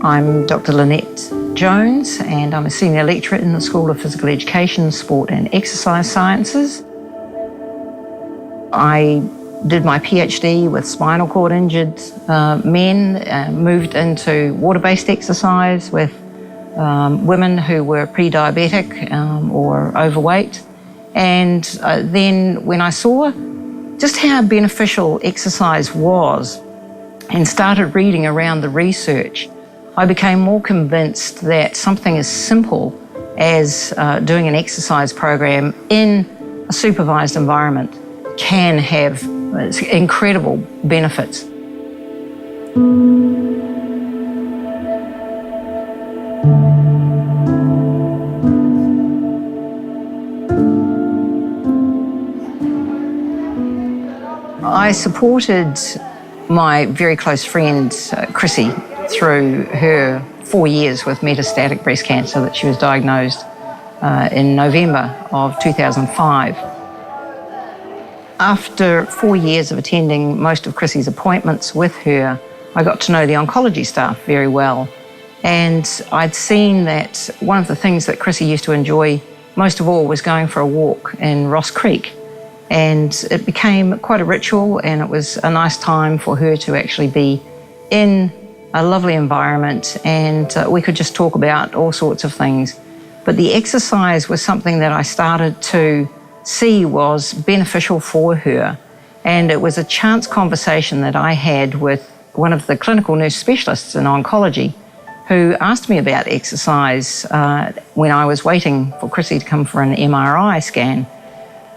I'm Dr. Lynette Jones, and I'm a senior lecturer in the School of Physical Education, Sport and Exercise Sciences. I did my PhD with spinal cord injured men, moved into water-based exercise with women who were pre-diabetic or overweight. And then when I saw just how beneficial exercise was and started reading around the research, I became more convinced that something as simple as doing an exercise program in a supervised environment can have incredible benefits. I supported my very close friend, Chrissy, through her 4 years with metastatic breast cancer that she was diagnosed in November of 2005. After 4 years of attending most of Chrissy's appointments with her, I got to know the oncology staff very well. And I'd seen that one of the things that Chrissy used to enjoy most of all was going for a walk in Ross Creek. And it became quite a ritual, and it was a nice time for her to actually be in a lovely environment, and we could just talk about all sorts of things. But the exercise was something that I started to see was beneficial for her. And it was a chance conversation that I had with one of the clinical nurse specialists in oncology who asked me about exercise when I was waiting for Chrissy to come for an MRI scan.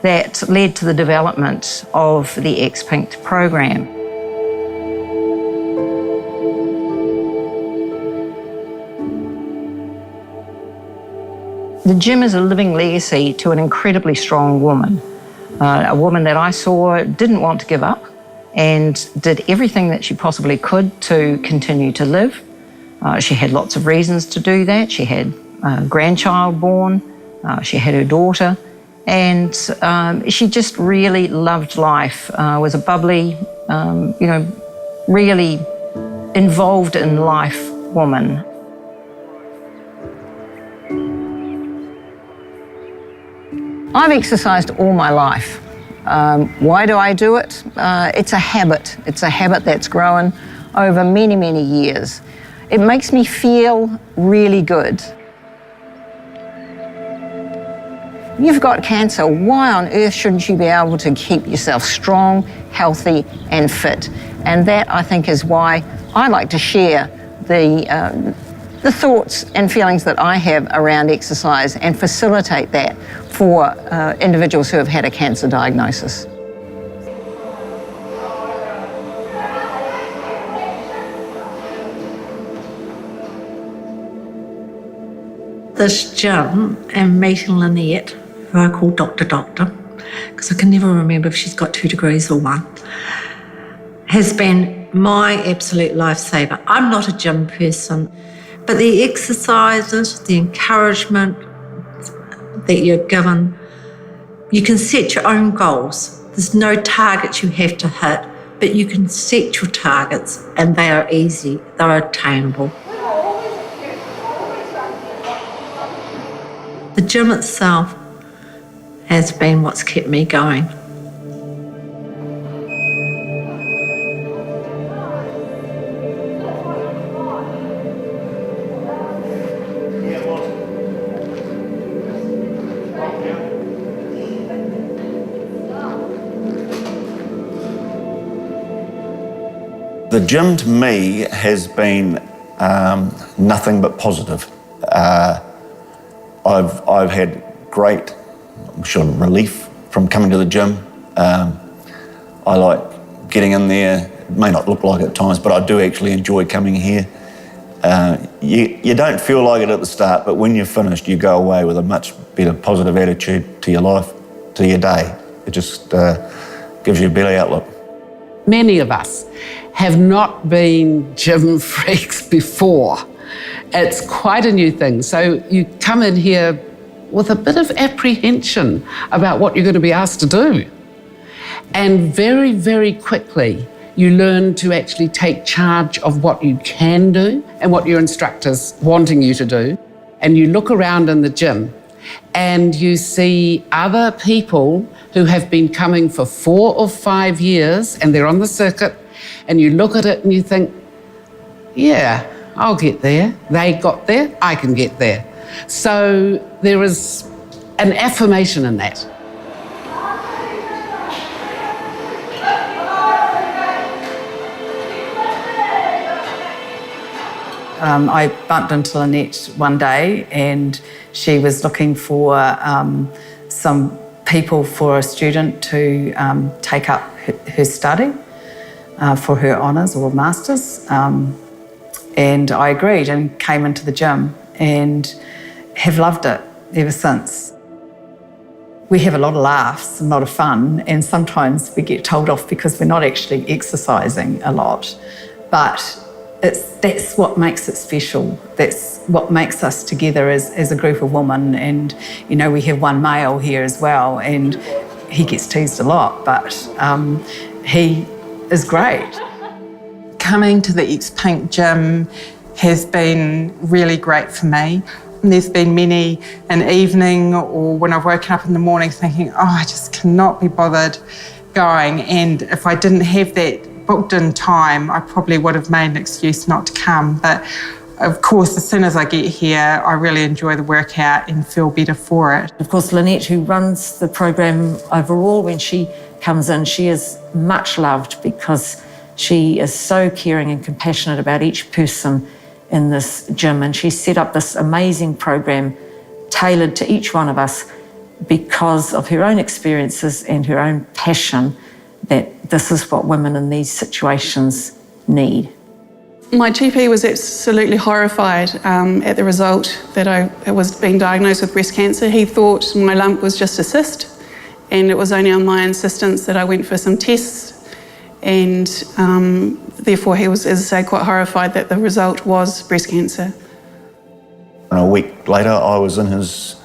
That led to the development of the XPINCT program. The gym is a living legacy to an incredibly strong woman, a woman that I saw didn't want to give up and did everything that she possibly could to continue to live. She had lots of reasons to do that. She had a grandchild born, she had her daughter, and she just really loved life, was a bubbly, really involved in life woman. I've exercised all my life. Why do I do it? It's a habit. It's a habit that's grown over many, many years. It makes me feel really good. You've got cancer. Why on earth shouldn't you be able to keep yourself strong, healthy, and fit? And that, I think, is why I like to share the thoughts and feelings that I have around exercise and facilitate that for individuals who have had a cancer diagnosis. This gym and meeting Lynette, who I call Doctor, because I can never remember if she's got 2 degrees or 1, has been my absolute lifesaver. I'm not a gym person, but the exercises, the encouragement that you're given, you can set your own goals. There's no targets you have to hit, but you can set your targets and they are easy, they're attainable. The gym itself has been what's kept me going. The gym to me has been nothing but positive. I've had great relief from coming to the gym. I like getting in there. It may not look like it at times, but I do actually enjoy coming here. You don't feel like it at the start, but when you're finished, you go away with a much better positive attitude to your life, to your day. It just gives you a better outlook. Many of us have not been gym freaks before. It's quite a new thing. So you come in here with a bit of apprehension about what you're going to be asked to do. And very, very quickly, You learn to actually take charge of what you can do and what your instructor's wanting you to do. And you look around in the gym and you see other people who have been coming for 4 or 5 years and they're on the circuit, and you look at it and you think, yeah, I'll get there. They got there, I can get there. So there is an affirmation in that. I bumped into Lynette one day and she was looking for some people for a student to take up her study for her honours or masters. And I agreed and came into the gym and have loved it ever since. We have a lot of laughs and a lot of fun, and sometimes we get told off because we're not actually exercising a lot. But that's what makes it special. That's what makes us together as a group of women. And, you know, we have one male here as well, and he gets teased a lot, but he is great. Coming to the X-Paint gym has been really great for me. There's been many an evening or when I've woken up in the morning thinking, oh, I just cannot be bothered going. And if I didn't have that booked in time, I probably would have made an excuse not to come. But of course, as soon as I get here, I really enjoy the workout and feel better for it. Of course, Lynette, who runs the program overall, when she comes in, she is much loved because she is so caring and compassionate about each person in this gym, and she set up this amazing program tailored to each one of us because of her own experiences and her own passion that this is what women in these situations need. My GP was absolutely horrified at the result that I was being diagnosed with breast cancer. He thought my lump was just a cyst, and it was only on my insistence that I went for some tests, and therefore he was, as I say, quite horrified that the result was breast cancer. And a week later, I was in his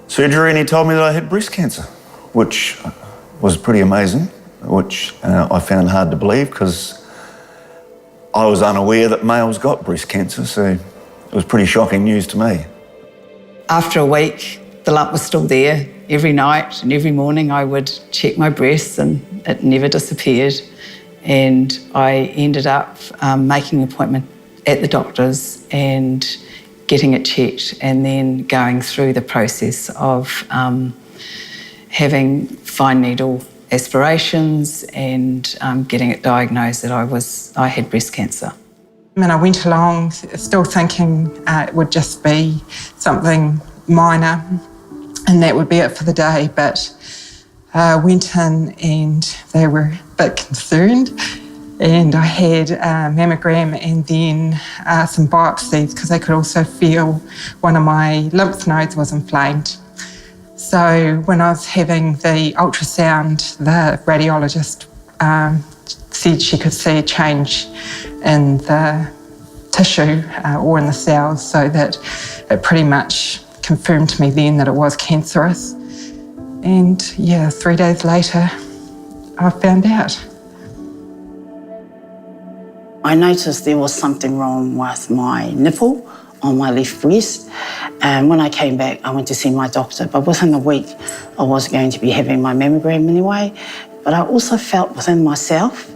surgery and he told me that I had breast cancer, which was pretty amazing, which I found hard to believe because I was unaware that males got breast cancer, so it was pretty shocking news to me. After a week, the lump was still there. Every night and every morning I would check my breasts and it never disappeared. And I ended up making an appointment at the doctor's and getting it checked, and then going through the process of having fine needle aspirations and getting it diagnosed that I had breast cancer. And I went along still thinking it would just be something minor and that would be it for the day, but I went in and they were a bit concerned, and I had a mammogram and then some biopsies because they could also feel one of my lymph nodes was inflamed. So when I was having the ultrasound, the radiologist said she could see a change in the tissue or in the cells, so that it pretty much confirmed to me then that it was cancerous. And yeah, 3 days later, I found out. I noticed there was something wrong with my nipple on my left breast. And when I came back, I went to see my doctor. But within a week, I was going to be having my mammogram anyway. But I also felt within myself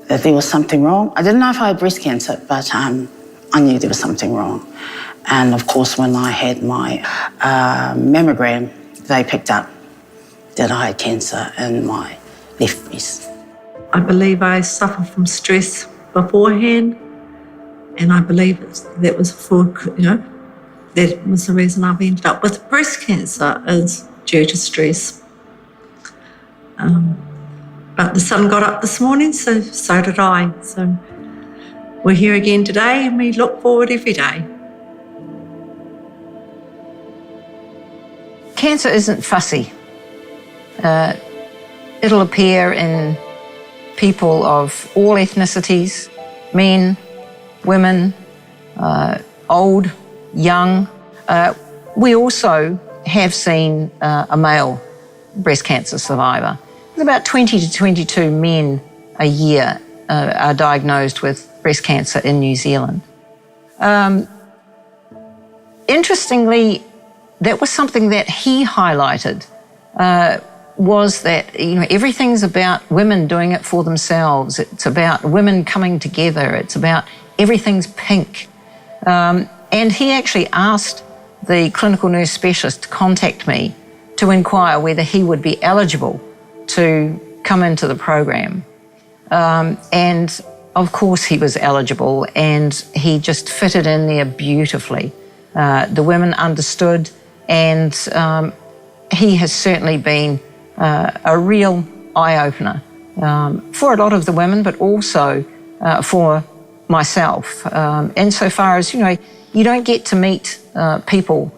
that there was something wrong. I didn't know if I had breast cancer, but I knew there was something wrong. And of course, when I had my mammogram, they picked up that I had cancer in my left breast. I believe I suffered from stress beforehand, and I believe that was that was the reason I've ended up with breast cancer, is due to stress. But the sun got up this morning, so did I. So we're here again today, and we look forward every day. Cancer isn't fussy. It'll appear in people of all ethnicities, men, women, old, young. We also have seen a male breast cancer survivor. There's about 20 to 22 men a year are diagnosed with breast cancer in New Zealand. Interestingly, that was something that he highlighted, was that everything's about women doing it for themselves. It's about women coming together. It's about everything's pink. And he actually asked the clinical nurse specialist to contact me to inquire whether he would be eligible to come into the program. And of course he was eligible, and he just fitted in there beautifully. The women understood, and he has certainly been a real eye-opener for a lot of the women, but also for myself. Insofar as, you don't get to meet people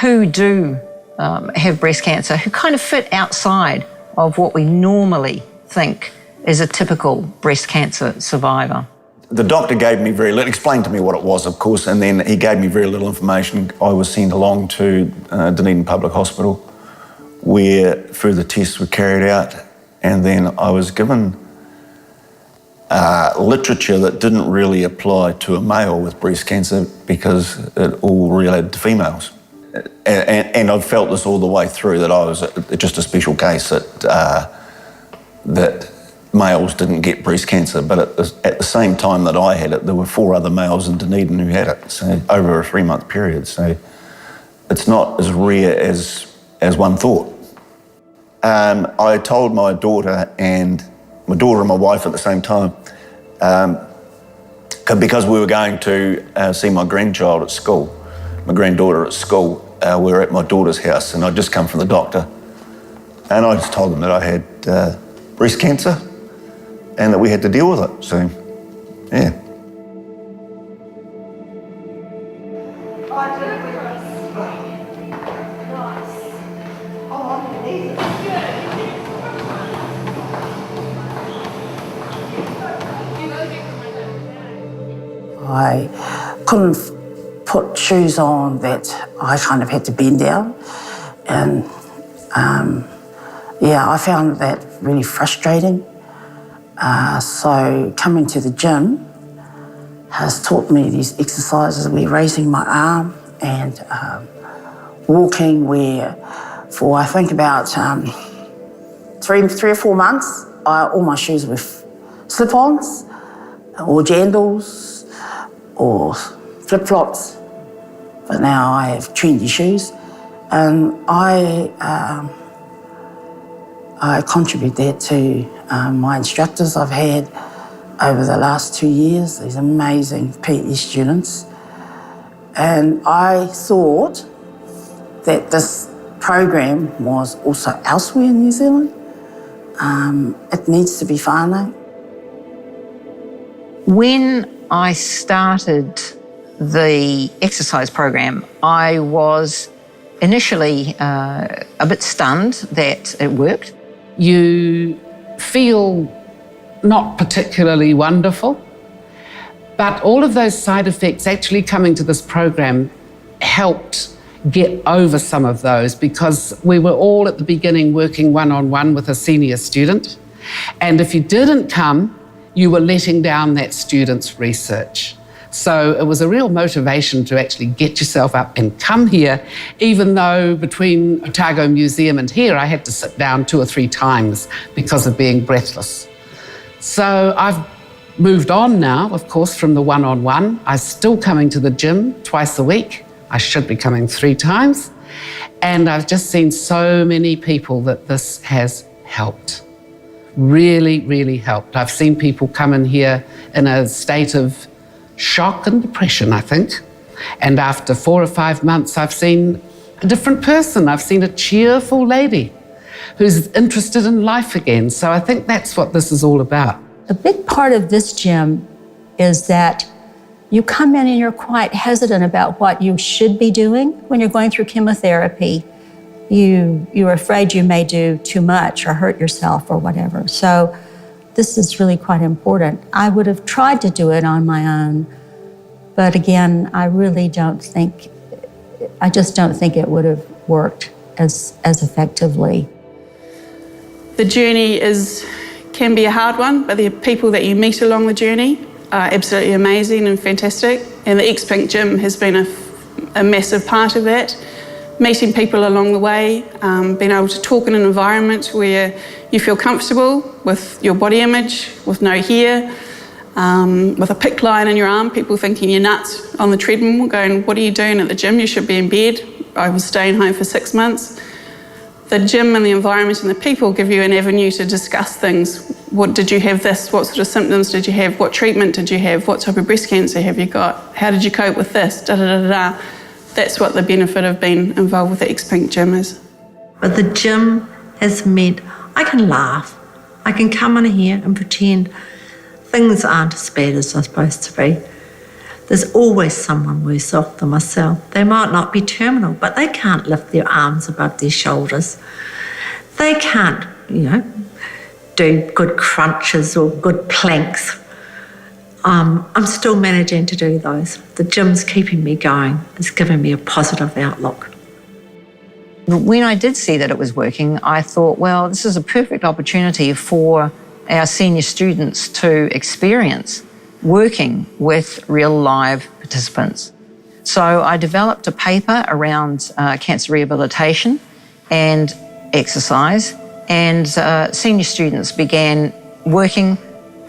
who do have breast cancer, who kind of fit outside of what we normally think is a typical breast cancer survivor. The doctor gave me explained to me what it was, of course, and then he gave me very little information. I was sent along to Dunedin Public Hospital, where further tests were carried out, and then I was given literature that didn't really apply to a male with breast cancer because it all related to females. And I've felt this all the way through, that I was just a special case, that males didn't get breast cancer, but at the same time that I had it, there were 4 other males in Dunedin who had it, so over a 3-month period. So it's not as rare as one thought. I told my daughter and my wife at the same time, because we were going to see my grandchild at school, my granddaughter at school. We were at my daughter's house, and I'd just come from the doctor, and I just told them that I had breast cancer and that we had to deal with it. So, yeah. I couldn't put shoes on that I kind of had to bend down, and I found that really frustrating. So coming to the gym has taught me these exercises where raising my arm and walking, where for I think about 3 or 4 months, all my shoes were slip-ons or jandals or flip-flops, but now I have trendy shoes, and I contribute that to my instructors I've had over the last 2 years, these amazing PE students. And I thought that this program was also elsewhere in New Zealand. It needs to be whānau. When I started the exercise program, I was initially a bit stunned that it worked. You feel not particularly wonderful, but all of those side effects actually coming to this program helped get over some of those, because we were all at the beginning working one-on-one with a senior student, and if you didn't come, you were letting down that student's research. So it was a real motivation to actually get yourself up and come here, even though between Otago Museum and here, I had to sit down 2 or 3 times because of being breathless. So I've moved on now, of course, from the one-on-one. I'm still coming to the gym twice a week. I should be coming 3 times. And I've just seen so many people that this has helped. Really, really helped. I've seen people come in here in a state of shock and depression, I think. And after 4 or 5 months, I've seen a different person. I've seen a cheerful lady who's interested in life again. So I think that's what this is all about. A big part of this gym is that you come in and you're quite hesitant about what you should be doing when you're going through chemotherapy. You're afraid you may do too much or hurt yourself or whatever. So this is really quite important. I would have tried to do it on my own, but again, I just don't think it would have worked as effectively. The journey is can be a hard one, but the people that you meet along the journey are absolutely amazing and fantastic. And the X-Pink Gym has been a massive part of that. Meeting people along the way, being able to talk in an environment where you feel comfortable with your body image, with no hair, with a PICC line in your arm, people thinking you're nuts on the treadmill, going, what are you doing at the gym? You should be in bed. I was staying home for 6 months. The gym and the environment and the people give you an avenue to discuss things. What did you have this? What sort of symptoms did you have? What treatment did you have? What type of breast cancer have you got? How did you cope with this? Da, da, da, da. That's what the benefit of being involved with the X-Pink Gym is. But the gym has meant I can laugh. I can come in here and pretend things aren't as bad as they're supposed to be. There's always someone worse off than myself. They might not be terminal, but they can't lift their arms above their shoulders. They can't, do good crunches or good planks. I'm still managing to do those. The gym's keeping me going. It's giving me a positive outlook. When I did see that it was working, I thought, well, this is a perfect opportunity for our senior students to experience working with real live participants. So I developed a paper around cancer rehabilitation and exercise, and senior students began working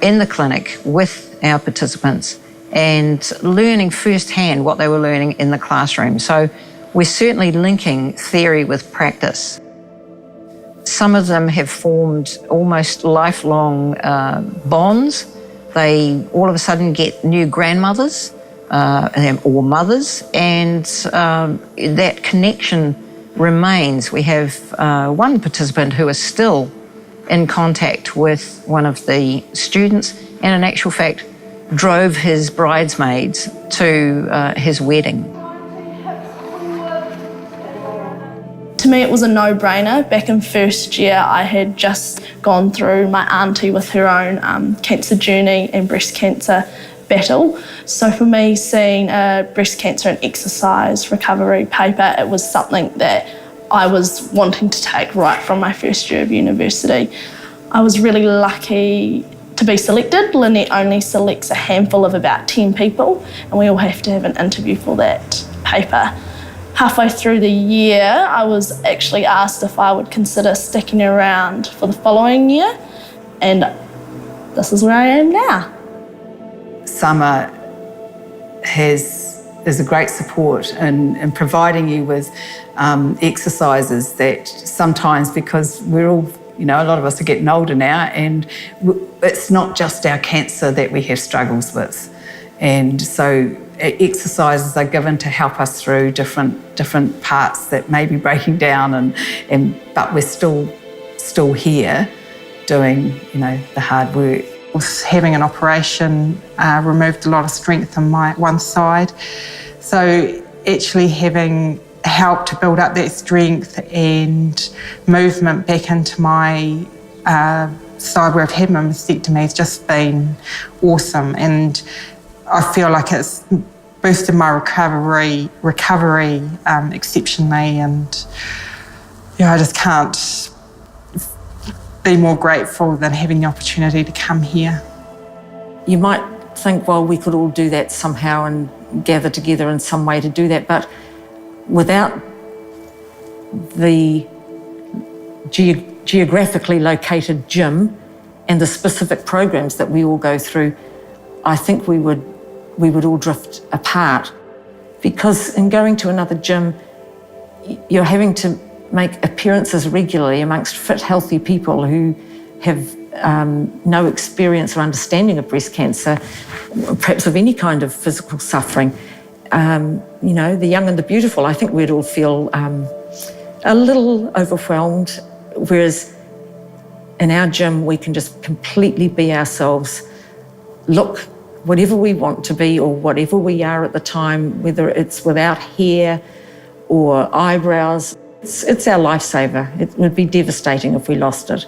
in the clinic with our participants and learning firsthand what they were learning in the classroom. So we're certainly linking theory with practice. Some of them have formed almost lifelong bonds. They all of a sudden get new grandmothers or mothers, and that connection remains. We have one participant who is still in contact with one of the students, and in actual fact drove his bridesmaids to his wedding. To me, it was a no-brainer. Back in first year, I had just gone through my auntie with her own cancer journey and breast cancer battle. So for me, seeing a breast cancer and exercise recovery paper, it was something that I was wanting to take right from my first year of university. I was really lucky to be selected. Lynette only selects a handful of about 10 people, and we all have to have an interview for that paper. Halfway through the year, I was actually asked if I would consider sticking around for the following year, and this is where I am now. Summer is a great support in providing you with exercises that sometimes, because we're all, a lot of us are getting older now, and it's not just our cancer that we have struggles with. And so exercises are given to help us through different parts that may be breaking down, but we're still here doing, the hard work. Having an operation removed a lot of strength on my one side. So actually having helped to build up that strength and movement back into my side where I've had my mastectomy has just been awesome. And I feel like it's boosted my recovery exceptionally, and I just can't be more grateful than having the opportunity to come here. You might think, well, we could all do that somehow and gather together in some way to do that, but without the geographically located gym and the specific programs that we all go through, I think we would all drift apart. Because in going to another gym, you're having to make appearances regularly amongst fit, healthy people who have no experience or understanding of breast cancer, perhaps of any kind of physical suffering. The young and the beautiful, I think we'd all feel a little overwhelmed, whereas in our gym we can just completely be ourselves, look whatever we want to be or whatever we are at the time, whether it's without hair or eyebrows. It's our lifesaver. It would be devastating if we lost it.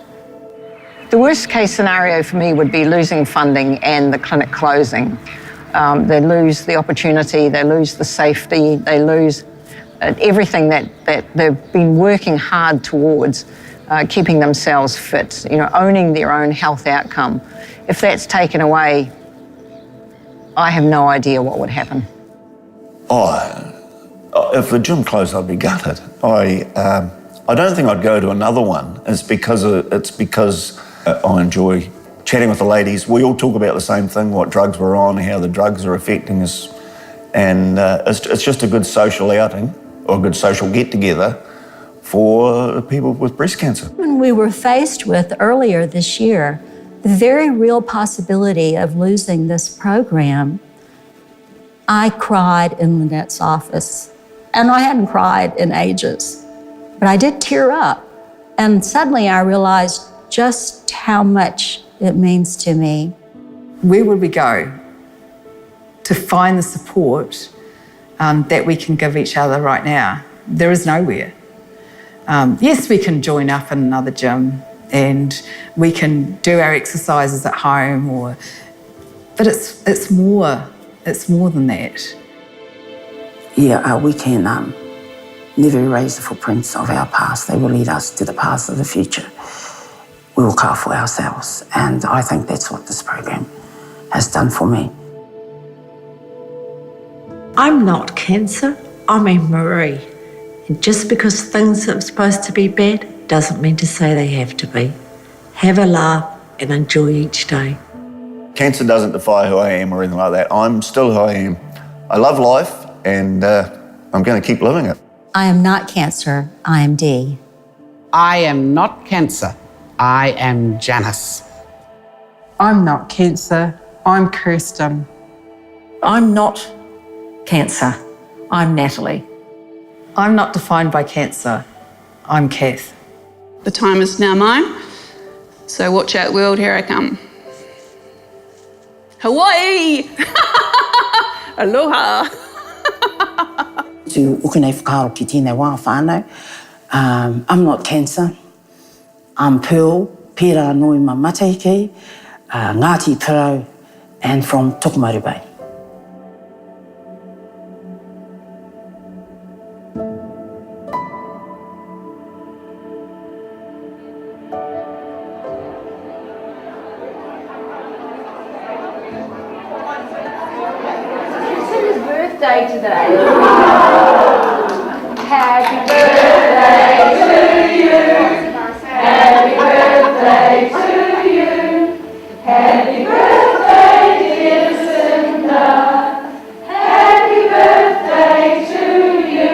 The worst case scenario for me would be losing funding and the clinic closing. They lose the opportunity, they lose the safety, they lose everything that they've been working hard towards keeping themselves fit, owning their own health outcome. If that's taken away, I have no idea what would happen. If the gym closed, I'd be gutted. I don't think I'd go to another one. It's because I enjoy chatting with the ladies. We all talk about the same thing, what drugs we're on, how the drugs are affecting us. And it's just a good social outing or a good social get-together for people with breast cancer. When we were faced with earlier this year the very real possibility of losing this program, I cried in Lynette's office. And I hadn't cried in ages, but I did tear up. And suddenly I realized just how much it means to me. Where would we go to find the support that we can give each other right now? There is nowhere. Yes, we can join up in another gym and we can do our exercises at home, but it's more than that. Yeah, we can never erase the footprints of our past. They will lead us to the path of the future. We will care for ourselves, and I think that's what this program has done for me. I'm not cancer, I'm Anne-Marie. And just because things are supposed to be bad doesn't mean to say they have to be. Have a laugh and enjoy each day. Cancer doesn't define who I am or anything like that. I'm still who I am. I love life and I'm going to keep living it. I am not cancer, I am Dee. I am not cancer. I am Janice. I'm not cancer, I'm Kirsten. I'm not cancer. I'm Natalie. I'm not defined by cancer. I'm Kath. The time is now mine. So watch out, world, here I come. Hawaii! Aloha! To ukinei whakaro ki tēnei wā whānau. I'm not cancer. I'm Pearl, Pērā Noi Ma Mataiki, Ngāti Pirau, and from Tokomaru Bay. Birthday today. Happy birthday to you. Happy birthday to you. Happy birthday, dear Cinda. Happy birthday to you.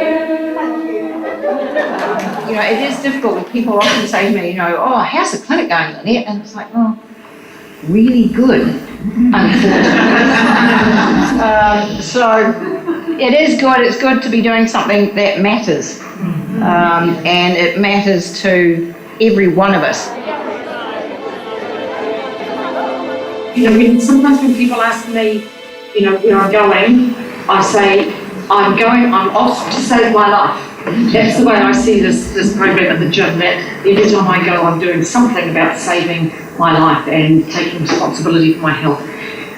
It is difficult when people often say to me, oh, how's the clinic going, Lynette? And it's like, oh, really good, unfortunately. So it is good. It's good to be doing something that matters, and it matters to every one of us. Sometimes when people ask me, where I'm going, I say, I'm off to save my life. That's the way I see this program at the gym, that every time I go, I'm doing something about saving my life and taking responsibility for my health.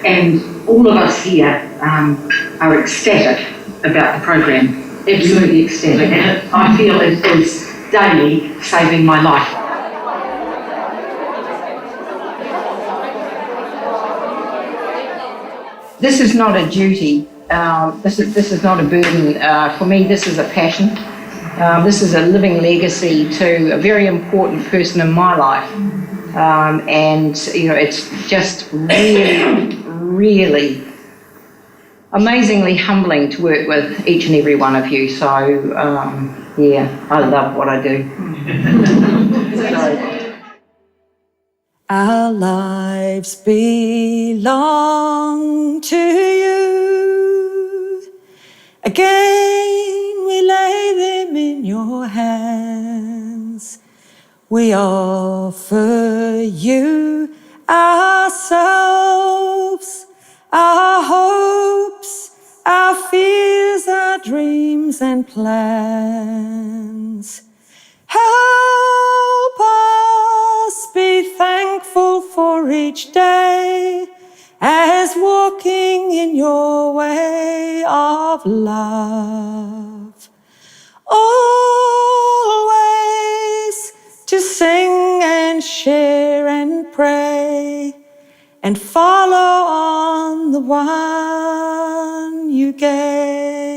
And all of us here are ecstatic about the program, absolutely ecstatic. And I feel it is daily saving my life. This is not a duty. This is not a burden. For me, this is a passion. This is a living legacy to a very important person in my life. And it's just really, really amazingly humbling to work with each and every one of you. So, I love what I do. Our lives belong to you. Again, we lay them in your hands. We offer you ourselves, our hopes, our fears, our dreams and plans. Help us be thankful for each day as walking in your way of love. Always to say share and pray and follow on the one you gave.